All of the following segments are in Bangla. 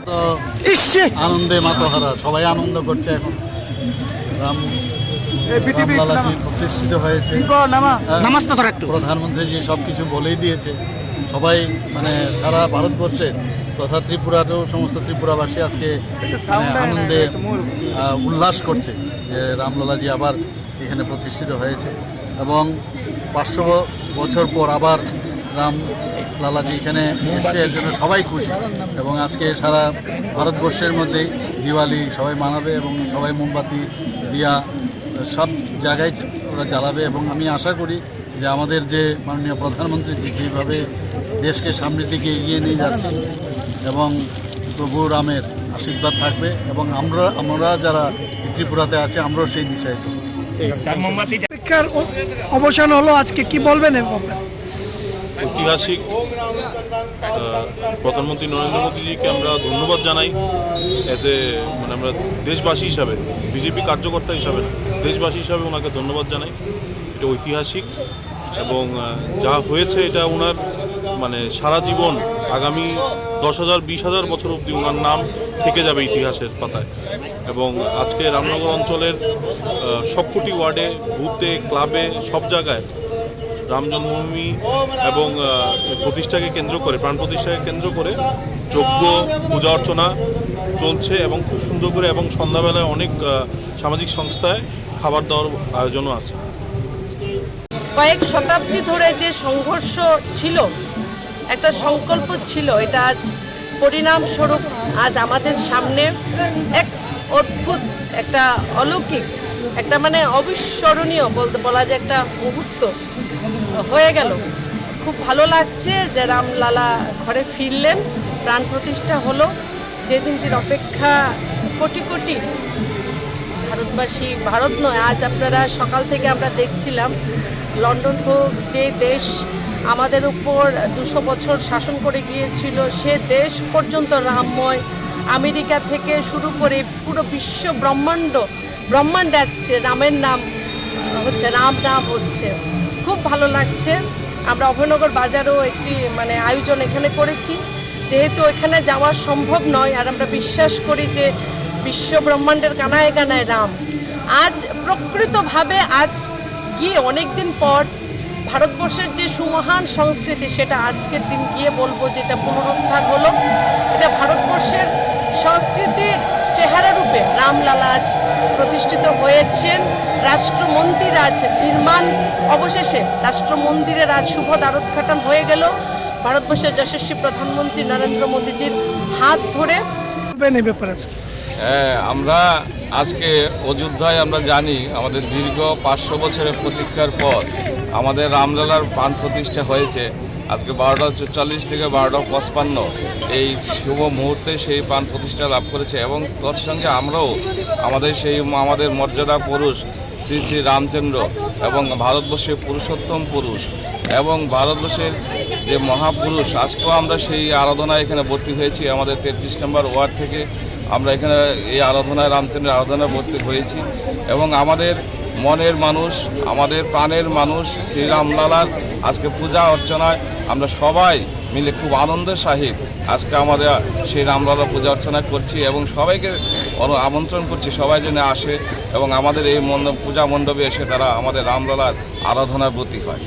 তো আনন্দে মাতোহারা, সবাই আনন্দ করছে এখন। রামলালাজি প্রতিষ্ঠিত হয়েছে, প্রধানমন্ত্রী জি সব কিছু বলেই দিয়েছে। সবাই মানে সারা ভারতবর্ষে তথা ত্রিপুরাতেও সমস্ত ত্রিপুরাবাসী আজকে আনন্দে উল্লাস করছে যে রামলালাজি আবার এখানে প্রতিষ্ঠিত হয়েছে এবং 500 বছর পর আবার রামলালাজি এখানে এসছে, এর জন্য সবাই খুশি। এবং আজকে সারা ভারতবর্ষের মধ্যেই দিওয়ালি সবাই মানাবে এবং সবাই মোমবাতি দিয়া সব জায়গায় ওরা জ্বালাবে। এবং আমি আশা করি যে আমাদের যে মাননীয় প্রধানমন্ত্রী যেভাবে দেশকে সামনের দিকে এগিয়ে নিয়ে যাচ্ছে এবং প্রভু রামের আশীর্বাদ থাকবে এবং আমরা যারা ত্রিপুরাতে আছে আমরাও সেই দিশায় চলব। অপেক্ষার অবসান হলো আজকে, কি বলবেন? ঐতিহাসিক প্রধানমন্ত্রী নরেন্দ্র মোদীজিকে আমরা ধন্যবাদ জানাই। মানে আমরা দেশবাসী হিসাবে, বিজেপি কার্যকর্তা হিসাবে না, দেশবাসী হিসাবে ওনাকে ধন্যবাদ জানাই। এটা ঐতিহাসিক এবং যা হয়েছে এটা ওনার মানে সারা জীবন আগামী 10,000 20,000 বছর অবধি ওনার নাম থেকে যাবে ইতিহাসের পাতায়। এবং আজকে রামনগর অঞ্চলের সবকটি ওয়ার্ডে, বুথে, ক্লাবে, সব জায়গায় রাম জন্মভূমি এবং প্রতিষ্ঠাকে কেন্দ্র করে, প্রাণ প্রতিষ্ঠাকে কেন্দ্র করে যজ্ঞ পূজা অর্চনা চলছে এবং খুব সুন্দর করে, এবং সন্ধ্যাবেলায় অনেক সামাজিক সংস্থায় খাবার দাওয়ার আয়োজনও আছে। কয়েক শতাব্দী ধরে যে সংঘর্ষ ছিল, একটা সংকল্প ছিল, এটা আজ পরিণামস্বরূপ আজ আমাদের সামনে এক অদ্ভুত, একটা অলৌকিক, একটা মানে অবিস্মরণীয় বলা যায় একটা মুহূর্ত হয়ে গেল। খুব ভালো লাগছে যে রামলালা ঘরে ফিরলেন, প্রাণ প্রতিষ্ঠা হলো। যে দিনটির অপেক্ষা কোটি কোটি ভারতবাসী, ভারত নয়, আজ আপনারা সকাল থেকে আমরা দেখছিলাম লন্ডন হোক, যে দেশ আমাদের উপর 200 বছর শাসন করে গিয়েছিল সে দেশ পর্যন্ত রামময়, আমেরিকা থেকে শুরু করে পুরো বিশ্ব ব্রহ্মাণ্ড আসছে, রামের নাম হচ্ছে, রাম নাম হচ্ছে। খুব ভালো লাগছে। আমরা অভয়নগর বাজারেও একটি মানে আয়োজন এখানে করেছি, যেহেতু এখানে যাওয়া সম্ভব নয়, আর আমরা বিশ্বাস করি যে বিশ্ব ব্রহ্মাণ্ডের কানায় কানায় রাম। আজ প্রকৃতভাবে আজ গিয়ে অনেক দিন পর ভারতবর্ষের যে সুমহান সংস্কৃতি সেটা আজকের দিন গিয়ে বলবো যে এটা পুনরুদ্ধার হলো। এটা ভারতবর্ষের সংস্কৃতির চেহারা রূপে রামলালা আজ প্রতিষ্ঠিত হয়েছেন। রাষ্ট্র মন্দির আজ নির্মাণ অবশেষে রাষ্ট্র মন্দিরের আজ শুভ দ্বারোদ্ঘাটন হয়ে গেল ভারতবর্ষের যশস্বী প্রধানমন্ত্রী নরেন্দ্র মোদীজির হাত ধরে। হ্যাঁ, আমরা আজকে অযোধ্যায় আমরা জানি আমাদের দীর্ঘ 500 বছরের প্রতীক্ষার পর আমাদের রামলালার প্রাণ প্রতিষ্ঠা হয়েছে। আজকে 12:44 থেকে 12:55 এই শুভ মুহূর্তে সেই প্রাণ প্রতিষ্ঠা লাভ করেছে। এবং তোর সঙ্গে আমরাও আমাদের মর্যাদা পুরুষ শ্রী শ্রী রামচন্দ্র এবং ভারতবর্ষের পুরুষোত্তম পুরুষ এবং ভারতবর্ষের যে মহাপুরুষ, আজকেও আমরা সেই আরাধনায় এখানে ভর্তি হয়েছি। আমাদের 33 নম্বর ওয়ার্ড থেকে আমরা এখানে এই আরাধনায়, রামচন্দ্রের আরাধনায় ভর্তি হয়েছি। এবং আমাদের মনের মানুষ, আমাদের প্রাণের মানুষ শ্রী রামলালার আজকে পূজা অর্চনায় আমরা সবাই মিলে খুব আনন্দের সহিত আজকে আমাদের সেই রামলালা পূজা অর্চনা করছি এবং সবাইকে আমন্ত্রণ করছি সবাই যেন আসে এবং আমাদের এই পূজা মণ্ডপে এসে তারা আমাদের রামলালার আরাধনায় ব্রতী হয়।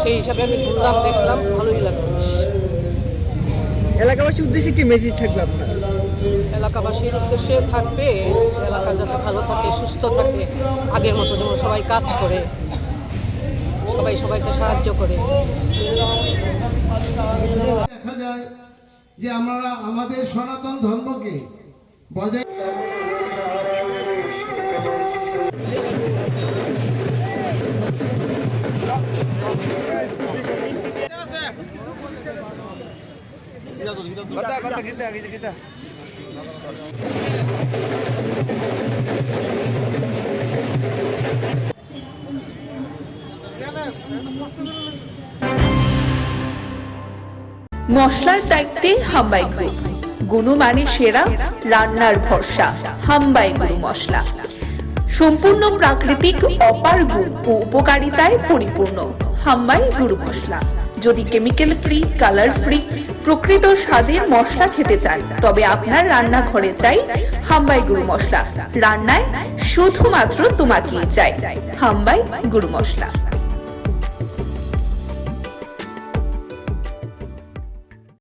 সেই হিসাবে আমি ঘুরলাম, দেখলাম, ভালোই লাগলো। এলাকাবাসীর উদ্দেশ্যে কি মেসেজ থাকবে আপনার? এলাকাবাসীর উদ্দেশ্যে থাকবে এলাকা যাতে ভালো থাকে, সুস্থ থাকে, আগের মতো যেমন সবাই কাজ করে, সবাই সবাইকে সাহায্য করে। দেখা যায় যে আমরা আমাদের সনাতন ধর্মকে বজায় মশলার দায়িত্বে হাম্বাই গ্রুপ, গুণমানে সেরা, রান্নার ভরসা। হাম্বাই গ্রুপ মশলা সম্পূর্ণ প্রাকৃতিক, অপার গুণ ও উপকারিতায় পরিপূর্ণ। হাম্বাই গুঁড়ো মশলা। যদি কেমিক্যাল ফ্রি, কালার ফ্রি, প্রকৃত স্বাদের মশলা খেতে চান, তবে আপনার রান্নাঘরে চাই হাম্বাই গুঁড়ো মশলা। রান্নায় শুধুমাত্র তোমাকেই চাই হাম্বাই গুঁড়ো মশলা।